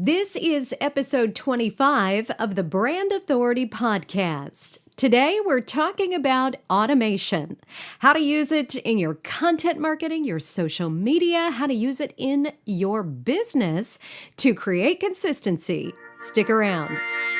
This is episode 25 of the Brand Authority Podcast. Today, we're talking about automation, how to use it in your content marketing, your social media, how to use it in your business to create consistency. Stick around.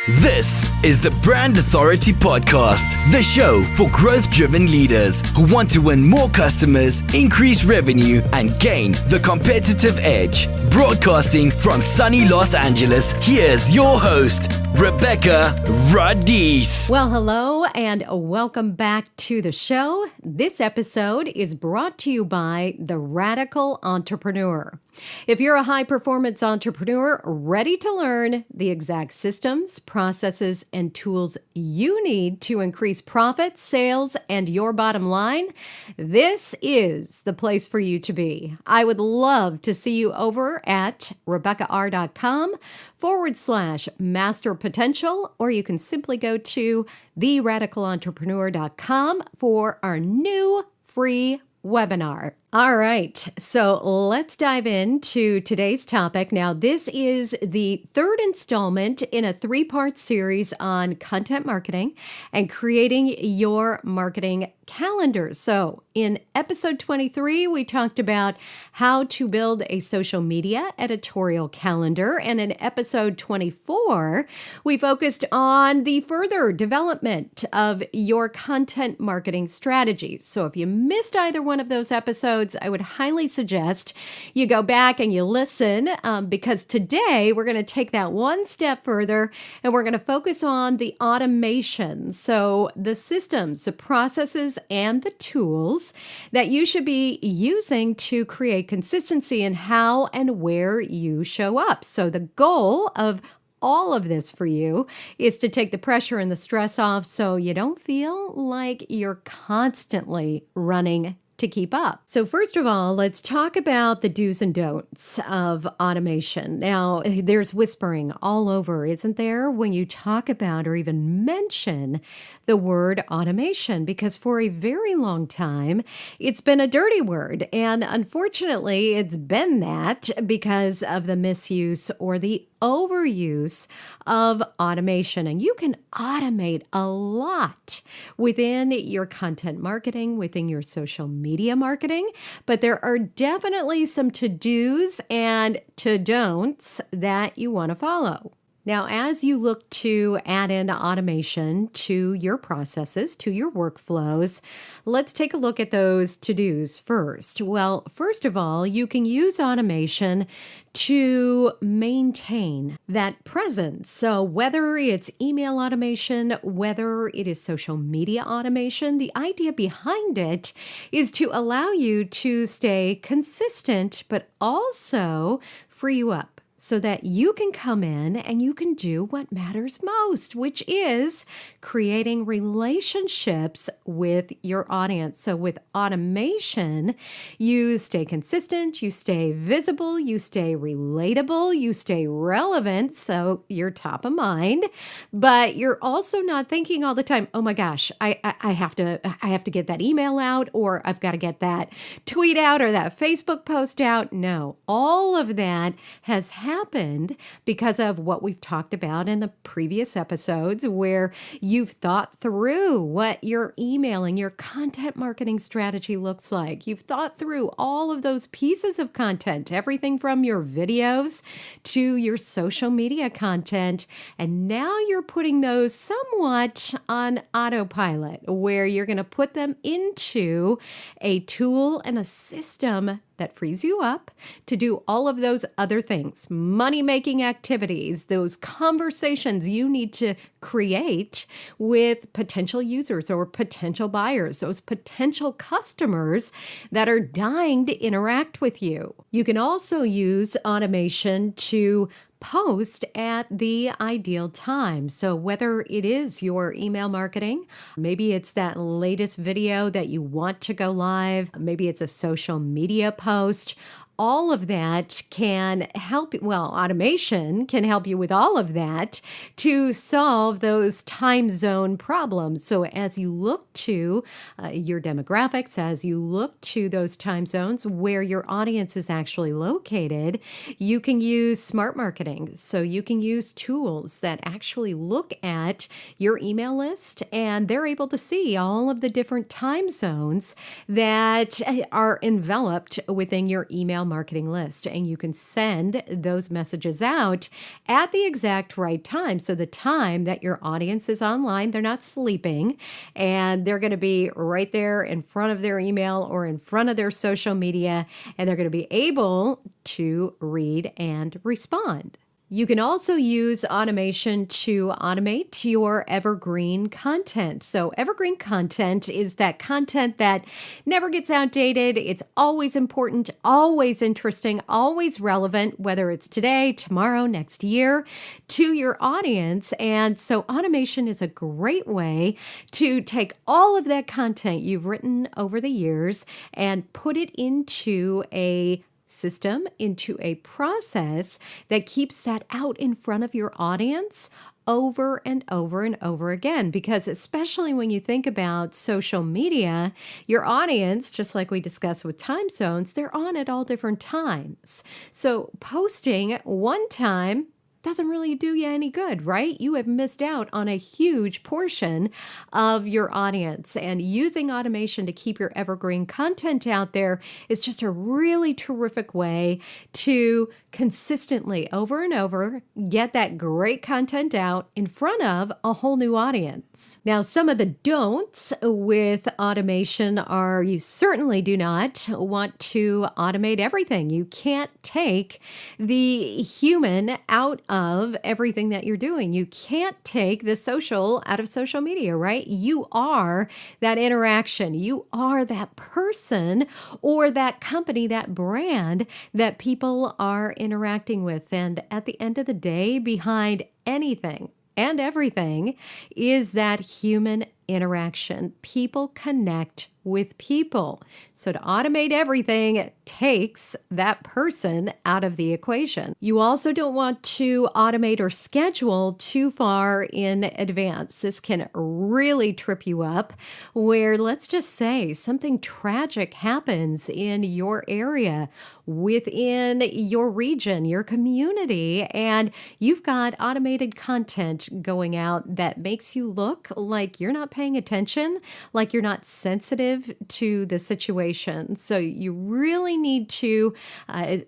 This is the Brand Authority Podcast, the show for growth-driven leaders who want to win more customers, increase revenue, and gain the competitive edge. Broadcasting from sunny Los Angeles, here's your host, Rebecca Radice. Well, hello and welcome back to the show. This episode is brought to you by The Radical Entrepreneur. If you're a high-performance entrepreneur ready to learn the exact systems, processes, and tools you need to increase profits, sales, and your bottom line, this is the place for you to be. I would love to see you over at RebeccaR.com/master potential, or you can simply go to TheRadicalEntrepreneur.com for our new free webinar. All right, so let's dive into today's topic. Now, this is the third installment in a three-part series on content marketing and creating your marketing calendar. So in episode 23, we talked about how to build a social media editorial calendar. And in episode 24, we focused on the further development of your content marketing strategies. So if you missed either one of those episodes, I would highly suggest you go back and you listen because today we're going to take that one step further and we're going to focus on the automation. So the systems, the processes, and the tools that you should be using to create consistency in how and where you show up. So the goal of all of this for you is to take the pressure and the stress off so you don't feel like you're constantly running to keep up. So first of all, let's talk about the do's and don'ts of automation. Now, there's whispering all over, isn't there, when you talk about or even mention the word automation, because for a very long time, it's been a dirty word. And unfortunately, it's been that because of the misuse or the overuse of automation. And you can automate a lot within your content marketing, within your social media marketing, but there are definitely some to-dos and to-don'ts that you want to follow. Now, as you look to add in automation to your processes, to your workflows, let's take a look at those to-dos first. Well, first of all, you can use automation to maintain that presence. So whether it's email automation, whether it is social media automation, the idea behind it is to allow you to stay consistent, but also free you up, so that you can come in and you can do what matters most, which is creating relationships with your audience. So with automation, you stay consistent, you stay visible, you stay relatable, you stay relevant, so you're top of mind, but you're also not thinking all the time, oh my gosh, I have to get that email out, or I've got to get that tweet out or that Facebook post out. No, all of that has happened because of what we've talked about in the previous episodes, where you've thought through what your email and your content marketing strategy looks like. You've thought through all of those pieces of content, everything from your videos to your social media content. And now you're putting those somewhat on autopilot, where you're going to put them into a tool and a system that frees you up to do all of those other things, money-making activities, those conversations you need to create with potential users or potential buyers, those potential customers that are dying to interact with you. You can also use automation to post at the ideal time. So whether it is your email marketing, maybe it's that latest video that you want to go live, maybe it's a social media post, all of that can help, well, automation can help you with all of that to solve those time zone problems. So as you look to your demographics, as you look to those time zones where your audience is actually located, you can use smart marketing. So you can use tools that actually look at your email list, and they're able to see all of the different time zones that are enveloped within your email marketing list. And you can send those messages out at the exact right time. So the time that your audience is online, they're not sleeping, and they're going to be right there in front of their email or in front of their social media, and they're going to be able to read and respond. You can also use automation to automate your evergreen content. So evergreen content is that content that never gets outdated. It's always important, always interesting, always relevant, whether it's today, tomorrow, next year, to your audience. And so automation is a great way to take all of that content you've written over the years and put it into a system, into a process that keeps that out in front of your audience over and over and over again. Because especially when you think about social media, your audience, just like we discussed with time zones, they're on at all different times. So posting one time doesn't really do you any good, right? You have missed out on a huge portion of your audience. And using automation to keep your evergreen content out there is just a really terrific way to consistently, over and over, get that great content out in front of a whole new audience. Now, some of the don'ts with automation are you certainly do not want to automate everything. You can't take the human out of everything that you're doing. You can't take the social out of social media, right? You are that interaction. You are that person or that company, that brand that people are interacting with. And at the end of the day, behind anything and everything is that human interaction. People connect with people. So to automate everything takes that person out of the equation. You also don't want to automate or schedule too far in advance. This can really trip you up where, let's just say, something tragic happens in your area, within your region, your community, and you've got automated content going out that makes you look like you're not paying attention, like you're not sensitive to the situation. So you really need to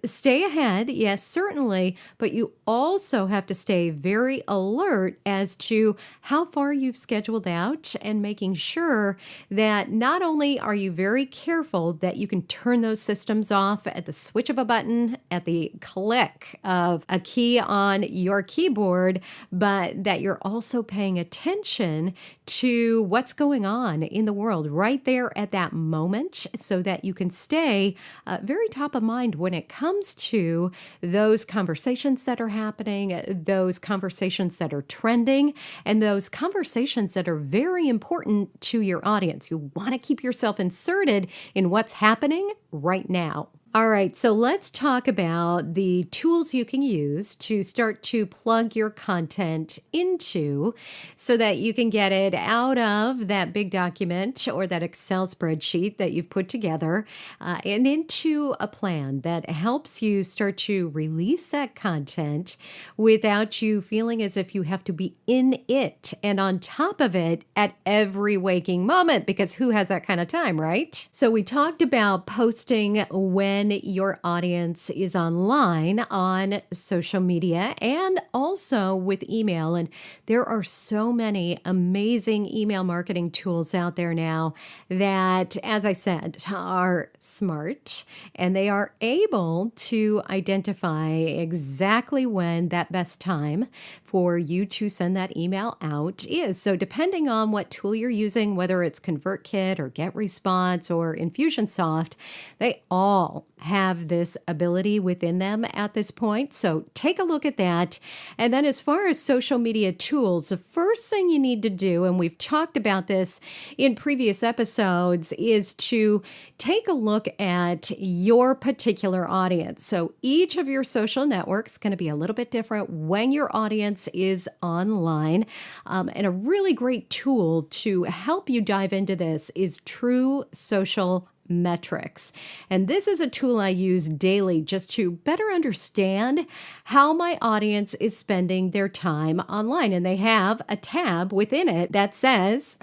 stay ahead, yes, certainly, but you also have to stay very alert as to how far you've scheduled out and making sure that not only are you very careful that you can turn those systems off at the switch of a button, at the click of a key on your keyboard, but that you're also paying attention to what's going on in the world right there at that moment so that you can stay very top of mind when it comes to those conversations that are happening, those conversations that are trending, and those conversations that are very important to your audience. You want to keep yourself inserted in what's happening right now. All right, so let's talk about the tools you can use to start to plug your content into so that you can get it out of that big document or that Excel spreadsheet that you've put together and into a plan that helps you start to release that content without you feeling as if you have to be in it and on top of it at every waking moment, because who has that kind of time, right? So we talked about posting when your audience is online on social media and also with email. And there are so many amazing email marketing tools out there now that, as I said, are smart and they are able to identify exactly when that best time for you to send that email out is. So depending on what tool you're using, whether it's ConvertKit or GetResponse or Infusionsoft, they all have this ability within them at this point. So take a look at that. And then as far as social media tools, the first thing you need to do, and we've talked about this in previous episodes, is to take a look at your particular audience. So each of your social networks is going to be a little bit different when your audience is online. And a really great tool to help you dive into this is True Social Metrics. And this is a tool I use daily just to better understand how my audience is spending their time online. And they have a tab within it that says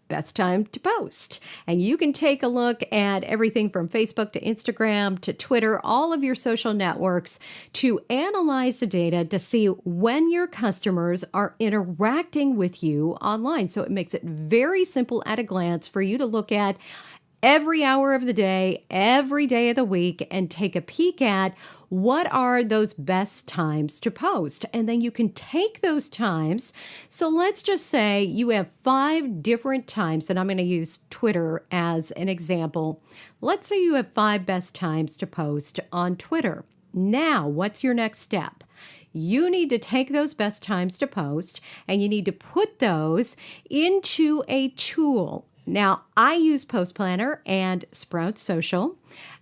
best time to post. And you can take a look at everything from Facebook to Instagram to Twitter, all of your social networks, to analyze the data to see when your customers are interacting with you online. So it makes it very simple at a glance for you to look at every hour of the day, every day of the week, and take a peek at what are those best times to post. And then you can take those times. So let's just say you have 5 different times, and I'm going to use Twitter as an example. Let's say you have 5 best times to post on Twitter. Now, what's your next step? You need to take those best times to post, and you need to put those into a tool. Now, I use Post Planner and Sprout Social,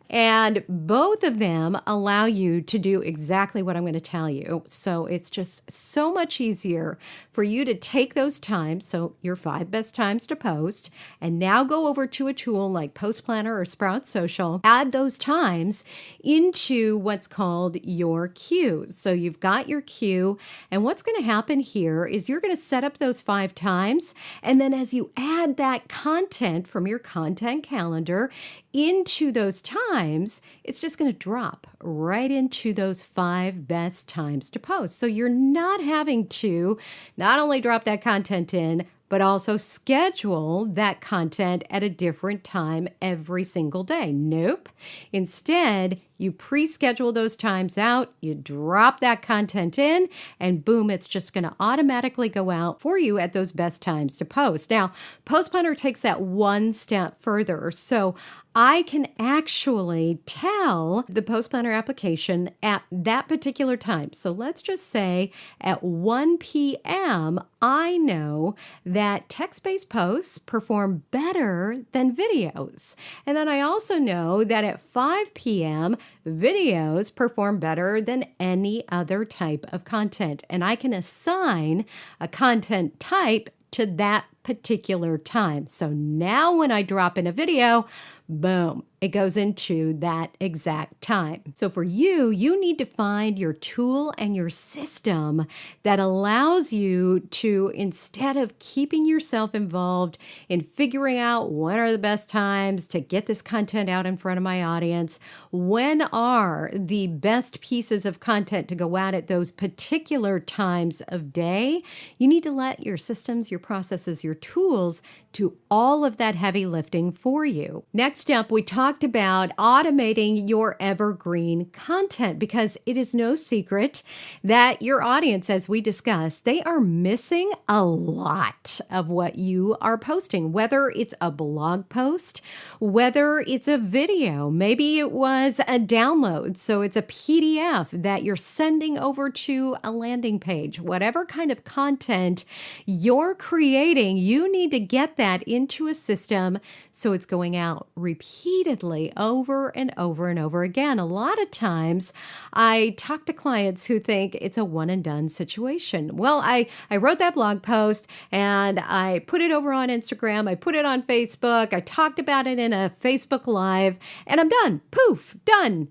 and both of them allow you to do exactly what I'm going to tell you. So it's just so much easier for you to take those times, so your 5 best times to post, and now go over to a tool like Post Planner or Sprout Social, add those times into what's called your queues. So you've got your queue, and what's going to happen here is you're going to set up those 5 times, and then as you add that content from your content calendar into those times, it's just going to drop right into those 5 best times to post. So you're not having to not only drop that content in, but also schedule that content at a different time every single day. Nope. Instead, you pre-schedule those times out, you drop that content in, and boom, it's just going to automatically go out for you at those best times to post. Now, Post Planner takes that one step further. So I can actually tell the Post Planner application at that particular time. So let's just say at 1 p.m., I know that text-based posts perform better than videos. And then I also know that at 5 p.m., videos perform better than any other type of content. And I can assign a content type to that particular time. So now when I drop in a video, boom, it goes into that exact time. So for you, you need to find your tool and your system that allows you to, instead of keeping yourself involved in figuring out when are the best times to get this content out in front of my audience, when are the best pieces of content to go out at those particular times of day, you need to let your systems, your processes, your tools do all of that heavy lifting for you. Next up, we talked about automating your evergreen content, because it is no secret that your audience, as we discussed, they are missing a lot of what you are posting, whether it's a blog post, whether it's a video, maybe it was a download, so it's a PDF that you're sending over to a landing page. Whatever kind of content you're creating, you need to get that into a system so it's going out repeatedly over and over and over again. A lot of times I talk to clients who think it's a one and done situation. Well, I wrote that blog post and I put it over on Instagram. I put it on Facebook. I talked about it in a Facebook Live and I'm done. Poof, done.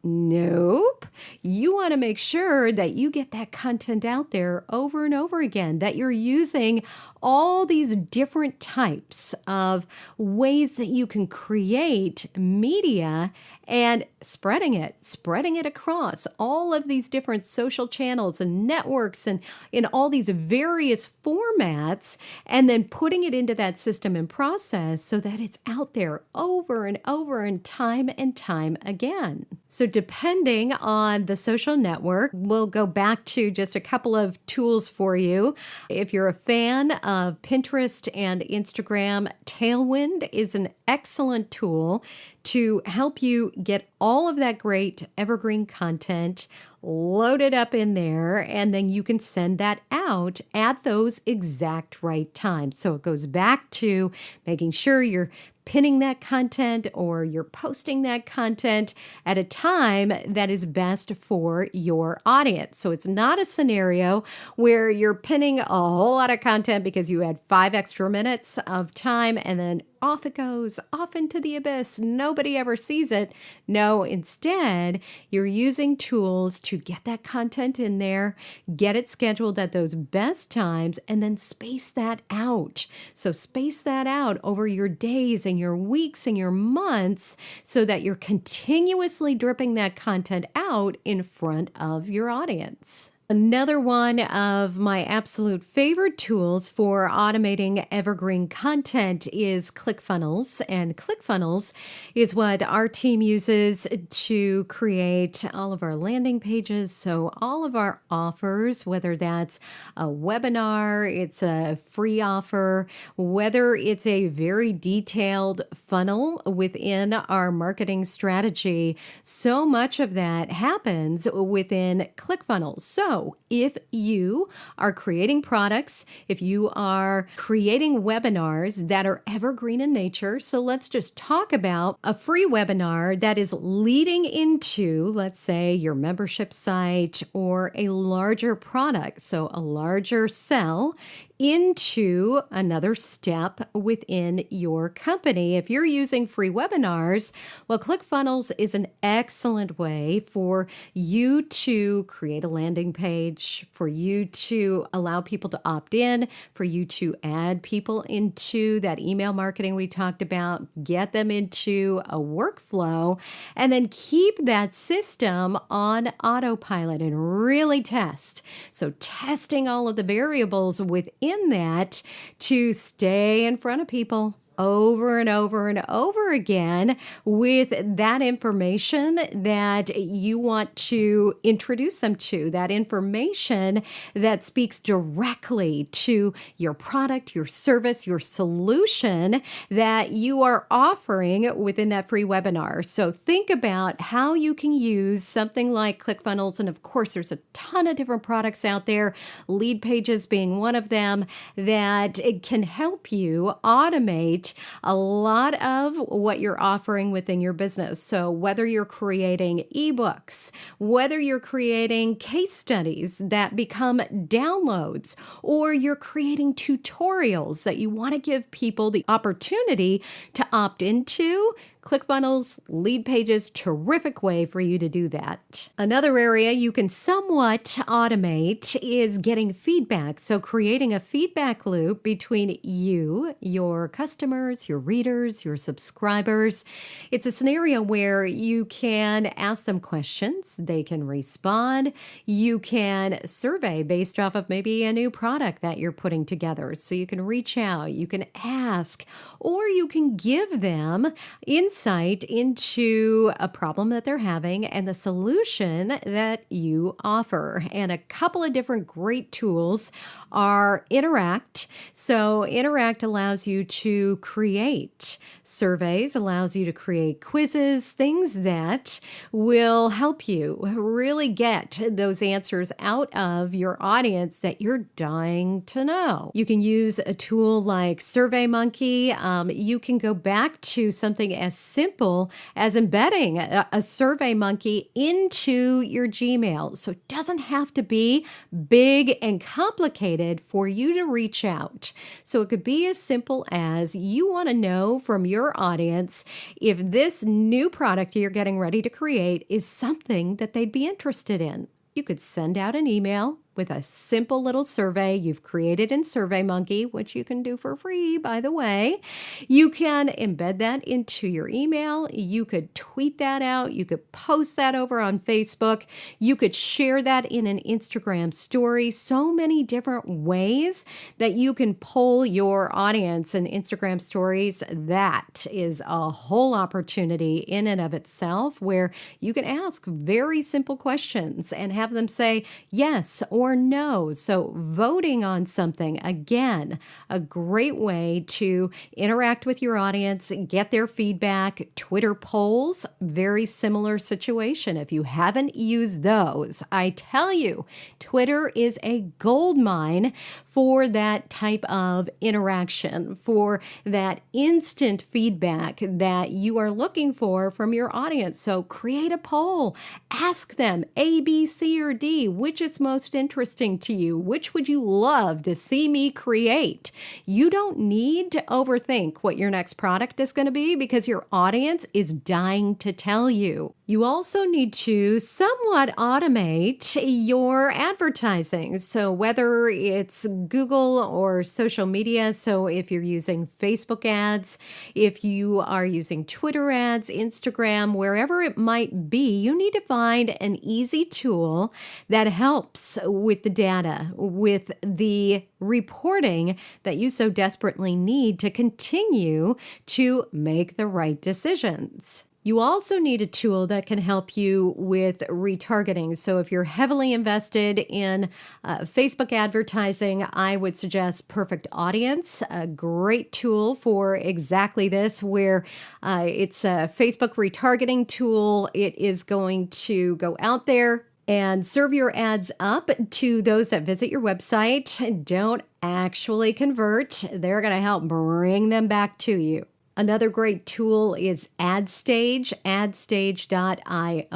Nope. You want to make sure that you get that content out there over and over again, that you're using all these different types of ways that you can create media and spreading it across all of these different social channels and networks and in all these various formats, and then putting it into that system and process so that it's out there over and over and time again. So depending on the social network, we'll go back to just a couple of tools for you. If you're a fan of Pinterest and Instagram, Tailwind is an excellent tool to help you get all of that great evergreen content loaded up in there, and then you can send that out at those exact right times. So it goes back to making sure you're pinning that content or you're posting that content at a time that is best for your audience. So it's not a scenario where you're pinning a whole lot of content because you had 5 extra minutes of time and then off it goes, off into the abyss. Nobody ever sees it. No, instead, you're using tools to get that content in there, get it scheduled at those best times, and then space that out. So space that out over your days and your weeks and your months so that you're continuously dripping that content out in front of your audience. Another one of my absolute favorite tools for automating evergreen content is ClickFunnels. And ClickFunnels is what our team uses to create all of our landing pages. So all of our offers, whether that's a webinar, it's a free offer, whether it's a very detailed funnel within our marketing strategy, so much of that happens within ClickFunnels. So if you are creating products, if you are creating webinars that are evergreen in nature, so let's just talk about a free webinar that is leading into, let's say, your membership site or a larger product, so a larger sell into another step within your company. If you're using free webinars, well, ClickFunnels is an excellent way for you to create a landing page, for you to allow people to opt in, for you to add people into that email marketing we talked about, get them into a workflow, and then keep that system on autopilot and really test. So testing all of the variables within that to stay in front of people over and over and over again with that information that you want to introduce them to, that information that speaks directly to your product, your service, your solution that you are offering within that free webinar. So think about how you can use something like ClickFunnels. And of course, there's a ton of different products out there, Lead Pages being one of them, that it can help you automate a lot of what you're offering within your business. So whether you're creating ebooks, whether you're creating case studies that become downloads, or you're creating tutorials that you want to give people the opportunity to opt into, ClickFunnels, Lead Pages, terrific way for you to do that. Another area you can somewhat automate is getting feedback. So creating a feedback loop between you, your customers, your readers, your subscribers. It's a scenario where you can ask them questions, they can respond, you can survey based off of maybe a new product that you're putting together. So you can reach out, you can ask, or you can give them insight into a problem that they're having and the solution that you offer. And a couple of different great tools are Interact. So Interact allows you to create surveys, allows you to create quizzes, things that will help you really get those answers out of your audience that you're dying to know. You can use a tool like SurveyMonkey. You can go back to something as simple as embedding a SurveyMonkey into your Gmail. So it doesn't have to be big and complicated for you to reach out. So it could be as simple as you want to know from your audience if this new product you're getting ready to create is something that they'd be interested in. You could send out an email with a simple little survey you've created in SurveyMonkey, which you can do for free, by the way. You can embed that into your email. You could tweet that out. You could post that over on Facebook. You could share that in an Instagram story. So many different ways that you can pull your audience and Instagram stories. That is a whole opportunity in and of itself where you can ask very simple questions and have them say yes or or no. So voting on something, again, a great way to interact with your audience, get their feedback. Twitter polls, very similar situation. If you haven't used those, I tell you, Twitter is a gold mine for that type of interaction, for that instant feedback that you are looking for from your audience. So create a poll. Ask them A, B, C, or D, which is most interesting to you? Which would you love to see me create? You don't need to overthink what your next product is going to be because your audience is dying to tell you. You also need to somewhat automate your advertising. So whether it's Google or social media, so if you're using Facebook ads, if you are using Twitter ads, Instagram, wherever it might be, you need to find an easy tool that helps with the data, with the reporting that you so desperately need to continue to make the right decisions. You also need a tool that can help you with retargeting. So if you're heavily invested in Facebook advertising, I would suggest Perfect Audience, a great tool for exactly this, where it's a Facebook retargeting tool. It is going to go out there and serve your ads up to those that visit your website. Don't actually convert. They're going to help bring them back to you. Another great tool is AdStage, adstage.io.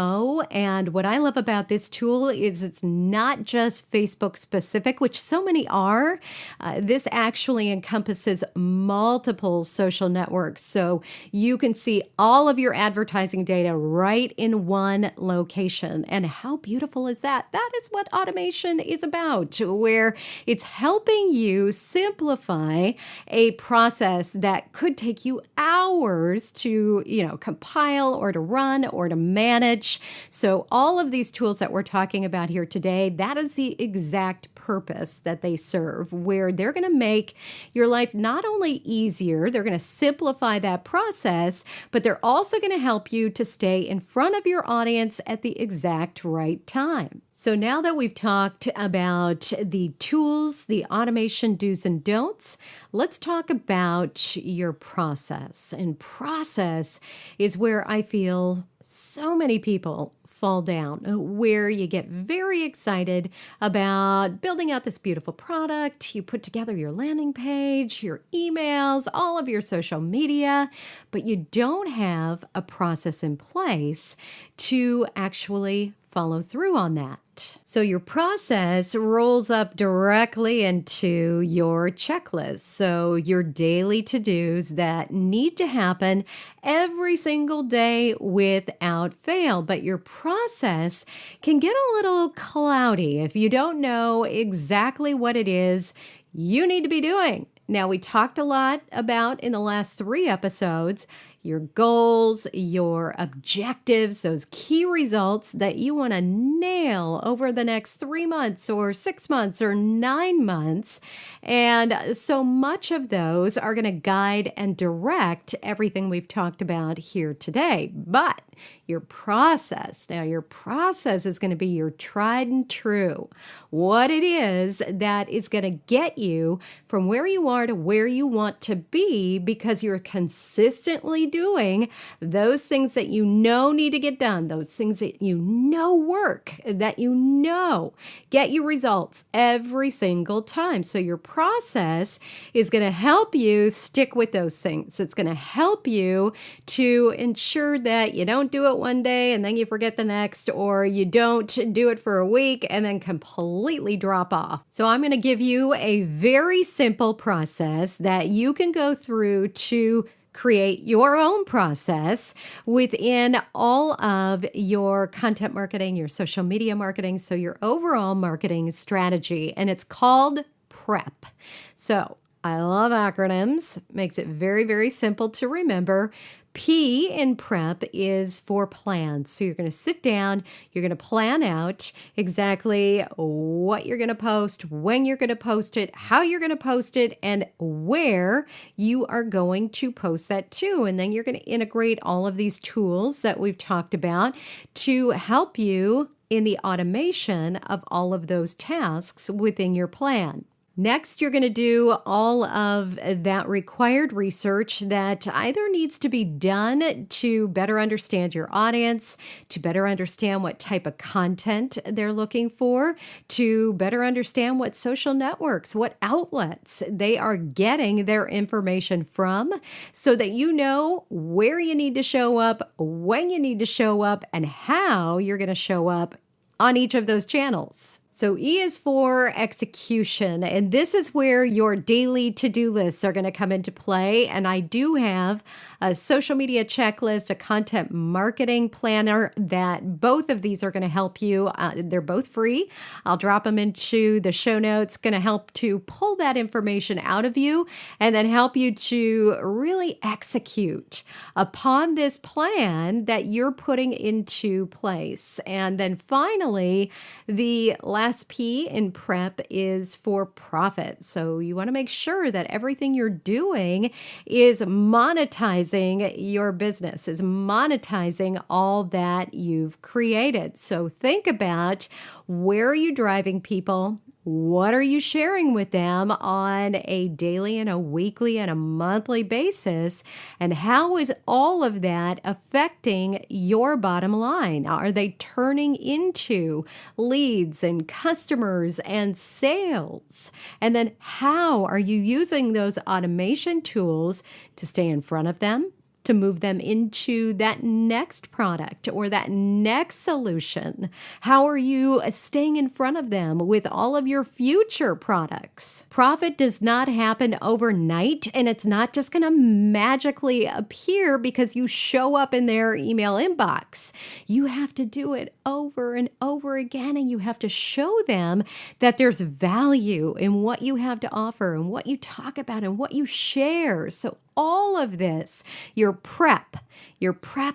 And what I love about this tool is it's not just Facebook specific, which so many are. This actually encompasses multiple social networks. So you can see all of your advertising data right in one location. And how beautiful is that? That is what automation is about, where it's helping you simplify a process that could take you hours to, compile or to run or to manage. So all of these tools that we're talking about here today, that is the exact purpose that they serve, where they're going to make your life not only easier, they're going to simplify that process, but they're also going to help you to stay in front of your audience at the exact right time. So now that we've talked about the tools, the automation do's and don'ts, let's talk about your process. And process is where I feel so many people fall down, where you get very excited about building out this beautiful product. You put together your landing page, your emails, all of your social media, but you don't have a process in place to actually follow through on that. So your process rolls up directly into your checklist. So your daily to-dos that need to happen every single day without fail. But your process can get a little cloudy if you don't know exactly what it is you need to be doing. Now, we talked a lot about in the last 3 episodes your goals, your objectives, those key results that you want to nail over the next 3 months or 6 months or 9 months. And so much of those are going to guide and direct everything we've talked about here today. But your process is going to be your tried and true. What it is that is going to get you from where you are to where you want to be, because you're consistently doing those things that you know need to get done, those things that you know work, that you know get you results every single time. So your process is going to help you stick with those things. It's going to help you to ensure that you don't do it one day and then you forget the next, or you don't do it for a week and then completely drop off. So I'm going to give you a very simple process that you can go through to create your own process within all of your content marketing, your social media marketing, so your overall marketing strategy. And it's called PrEP. So I love acronyms, makes it very, very simple to remember. P in PrEP is for plans. So you're going to sit down, you're going to plan out exactly what you're going to post, when you're going to post it, how you're going to post it, and where you are going to post that to. And then you're going to integrate all of these tools that we've talked about to help you in the automation of all of those tasks within your plan. Next, you're going to do all of that required research that either needs to be done to better understand your audience, to better understand what type of content they're looking for, to better understand what social networks, what outlets they are getting their information from, so that you know where you need to show up, when you need to show up, and how you're going to show up on each of those channels. So E is for execution, and this is where your daily to-do lists are going to come into play. And I do have a social media checklist, a content marketing planner that both of these are going to help you. They're both free. I'll drop them into the show notes, going to help to pull that information out of you and then help you to really execute upon this plan that you're putting into place. And then finally, the last P in prep is for profit. So you want to make sure that everything you're doing is monetizing your business, is monetizing all that you've created. So think about, where are you driving people? What are you sharing with them on a daily and a weekly and a monthly basis? And how is all of that affecting your bottom line? Are they turning into leads and customers and sales? And then how are you using those automation tools to stay in front of them, to move them into that next product or that next solution? How are you staying in front of them with all of your future products? Profit does not happen overnight, and it's not just going to magically appear because you show up in their email inbox. You have to do it over and over again, and you have to show them that there's value in what you have to offer and what you talk about and what you share. So all of this, your prep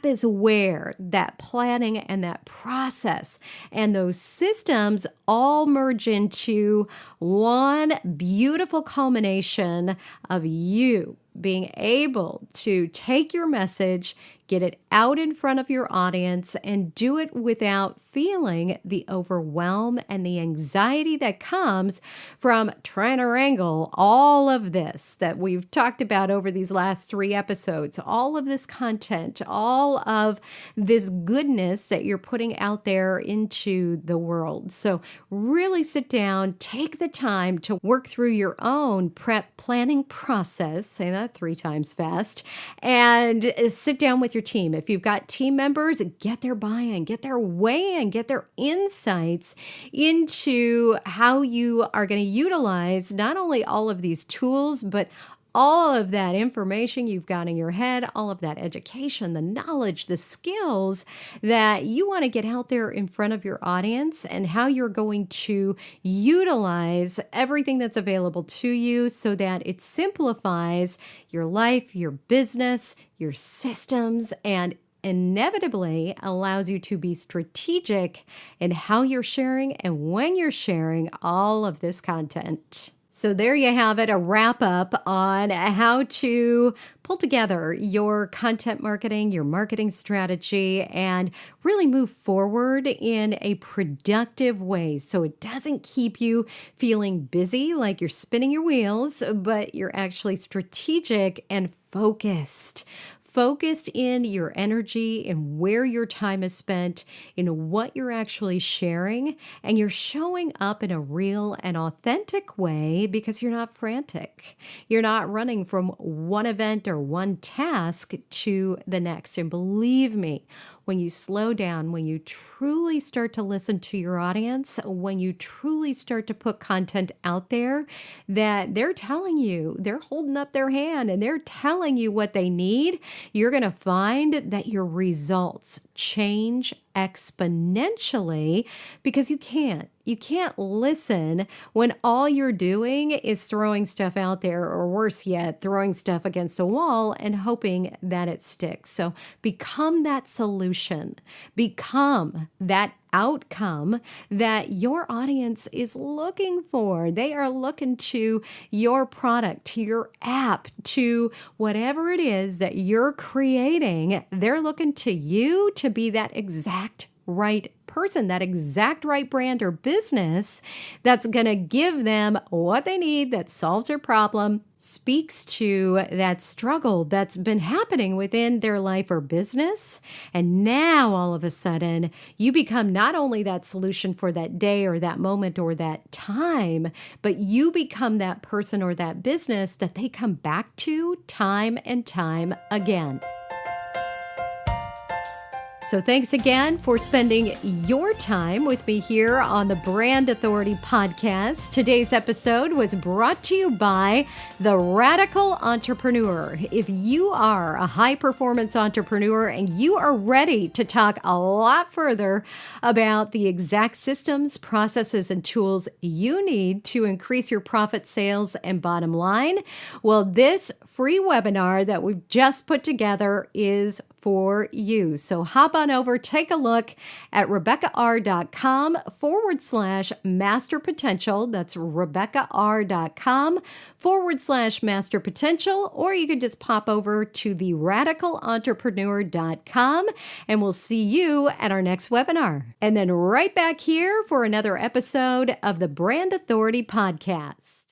is where that planning and that process and those systems all merge into one beautiful culmination of you being able to take your message, get it out in front of your audience, and do it without feeling the overwhelm and the anxiety that comes from trying to wrangle all of this that we've talked about over these last 3 episodes, all of this content, all of this goodness that you're putting out there into the world. So really sit down, take the time to work through your own prep planning process, say that 3 times fast, and sit down with your team. If you've got team members, get their buy-in, get their weigh-in, get their insights into how you are going to utilize not only all of these tools, but all of that information you've got in your head, all of that education, the knowledge, the skills that you want to get out there in front of your audience, and how you're going to utilize everything that's available to you so that it simplifies your life, your business, your systems, and inevitably allows you to be strategic in how you're sharing and when you're sharing all of this content. So there you have it, a wrap up on how to pull together your content marketing, your marketing strategy, and really move forward in a productive way so it doesn't keep you feeling busy like you're spinning your wheels, but you're actually strategic and focused in your energy and where your time is spent, in what you're actually sharing, and you're showing up in a real and authentic way because you're not frantic. You're not running from one event or one task to the next. And believe me, when you slow down, when you truly start to listen to your audience, when you truly start to put content out there that they're telling you, they're holding up their hand and they're telling you what they need, you're going to find that your results change exponentially because you can't listen when all you're doing is throwing stuff out there, or worse yet, throwing stuff against a wall and hoping that it sticks. So become that solution, become that outcome that your audience is looking for. They are looking to your product, to your app, to whatever it is that you're creating. They're looking to you to be that exact right person, that exact right brand or business that's going to give them what they need, that solves their problem, speaks to that struggle that's been happening within their life or business. And now all of a sudden, you become not only that solution for that day or that moment or that time, but you become that person or that business that they come back to time and time again. So thanks again for spending your time with me here on the Brand Authority Podcast. Today's episode was brought to you by The Radical Entrepreneur. If you are a high-performance entrepreneur and you are ready to talk a lot further about the exact systems, processes, and tools you need to increase your profit, sales, and bottom line, well, this free webinar that we've just put together is for you. So hop on over, take a look at RebeccaR.com/master potential. That's RebeccaR.com/master potential, or you could just pop over to the RadicalEntrepreneur.com and we'll see you at our next webinar. And then right back here for another episode of the Brand Authority Podcast.